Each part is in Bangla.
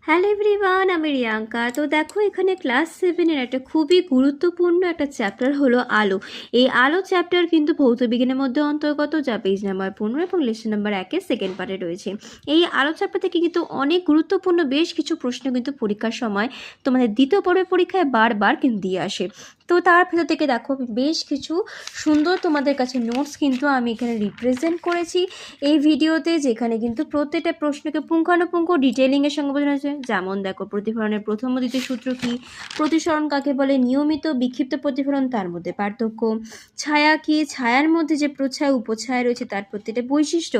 হ্যালো এভরিওয়ান, আমি রিয়াঙ্কা। তো দেখো, এখানে ক্লাস 7-এর একটা খুবই গুরুত্বপূর্ণ একটা চ্যাপ্টার হলো আলো। এই আলো চ্যাপ্টার কিন্তু ভৌতবিজ্ঞানের মধ্যে অন্তর্গত, যা পেজ নাম্বার 15 এবং লেসন নাম্বার 1-এর সেকেন্ড পার্টে রয়েছে। এই আলো চ্যাপ্টার থেকে কিন্তু অনেক গুরুত্বপূর্ণ বেশ কিছু প্রশ্ন কিন্তু পরীক্ষার সময় তোমাদের দ্বিতীয় পর্বের পরীক্ষায় বারবার কিন্তু দিয়ে আসে। তো তার ভেতর থেকে দেখো বেশ কিছু সুন্দর তোমাদের কাছে নোটস কিন্তু আমি এখানে রিপ্রেজেন্ট করেছি এই ভিডিওতে, যেখানে কিন্তু প্রত্যেকটা প্রশ্নকে পুঙ্খানুপুঙ্খ ডিটেলিংয়ের সঙ্গে বোঝানো হয়েছে। যেমন দেখো, প্রতিফলনের প্রথম ও দ্বিতীয় সূত্র কী, প্রতিসরণ কাকে বলে, নিয়মিত বিক্ষিপ্ত প্রতিফলন তার মধ্যে পার্থক্য, ছায়া কী, ছায়ার মধ্যে যে প্রছায়া উপছায়া রয়েছে তার প্রত্যেকটা বৈশিষ্ট্য,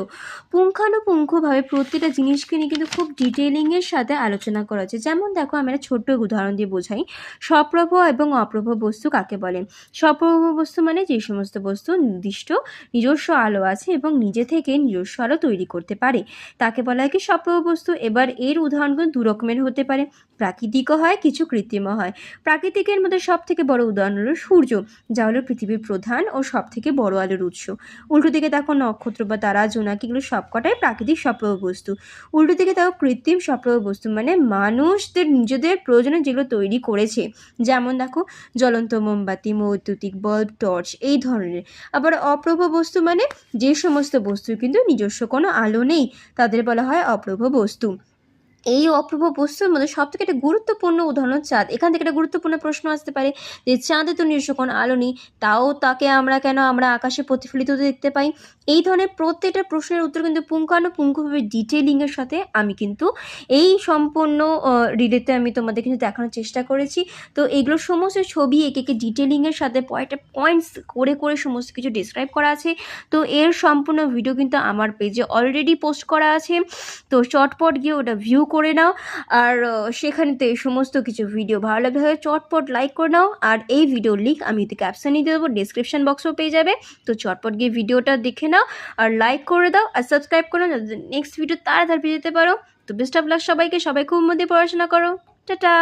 পুঙ্খানুপুঙ্খভাবে প্রত্যেকটা জিনিসকে নিয়ে কিন্তু খুব ডিটেলিংয়ের সাথে আলোচনা করা হচ্ছে। যেমন দেখো, আমি একটা ছোট্ট উদাহরণ দিয়ে বোঝাই। সপ্রভ এবং অপ্রভ বস্তু কাকে বলে? সপ্রভ বস্তু মানে যে সমস্ত বস্তু নির্দিষ্ট নিজস্ব আলো আছে এবং নিজে থেকে নিজস্ব আলো তৈরি করতে পারে, তাকে বলা হয় কি সপ্রভ বস্তু। এবার এর উদাহরণগুলো দু রকমের হতে পারে, প্রাকৃতিকও হয়, কিছু কৃত্রিমও হয়। প্রাকৃতিকের মধ্যে সব থেকে বড় উদাহরণ হলো সূর্য, যা হলো পৃথিবীর প্রধান ও সব থেকে বড় আলোর উৎস। উল্টো দিকে দেখো, নক্ষত্র বা তারা, জোনাকি, এগুলো সবকটাই প্রাকৃতিক সপ্রভ বস্তু। উল্টো দিকে দেখো, কৃত্রিম সপ্রভ বস্তু মানে মানুষদের নিজেদের প্রয়োজনে যেগুলো তৈরি করেছে। যেমন দেখো, জ্বলন্ত মোমবাতি, বৈদ্যুতিক বাল্ব, টর্চ, এই ধরনের। আবার অপ্রভ বস্তু মানে যে সমস্ত বস্তুর কিন্তু নিজস্ব কোনো আলো নেই, তাদের বলা হয় অপ্রভ বস্তু। এই অপ্রভ বস্তুর মধ্যে সব থেকে একটা গুরুত্বপূর্ণ উদাহরণ চাঁদ। এখান থেকে একটা গুরুত্বপূর্ণ প্রশ্ন আসতে পারে যে চাঁদে তো নিজস্ব কোনো আলো নেই, তাও তাকে আমরা আকাশে প্রতিফলিত হতে দেখতে পাই। এই ধরনের প্রত্যেকটা প্রশ্নের উত্তর কিন্তু পুঙ্খানুপুঙ্খভাবে ডিটেলিংয়ের সাথে আমি কিন্তু এই সম্পূর্ণ রিলেতে আমি তোমাদের কিন্তু দেখানোর চেষ্টা করেছি। তো এগুলো সমস্ত ছবি এঁকে ডিটেলিংয়ের সাথে পয়েন্টস করে করে সমস্ত কিছু ডিসক্রাইব করা আছে। তো এর সম্পূর্ণ ভিডিও কিন্তু আমার পেজে অলরেডি পোস্ট করা আছে, তো চটপট গিয়ে ওটা ভিউ করে নাও। আর সেখানেতে সমস্ত কিছু ভিডিও ভালো লাগলে হয়ে চটপট লাইক করে নাও। আর এই ভিডিওর লিঙ্ক আমি ক্যাপশনে দিয়ে দেবো, ডিসক্রিপশন বক্সও পেয়ে যাবে। তো চটপট গিয়ে ভিডিওটা দেখে নাও আর লাইক করে দাও আর সাবস্ক্রাইব করে নাও, যাতে নেক্সট ভিডিও তাড়াতাড়ি পেয়ে যেতে পারো। তো বেস্ট অফ লাক সবাইকে, সবাই খুব মন দিয়ে পড়াশোনা করো। টাটা।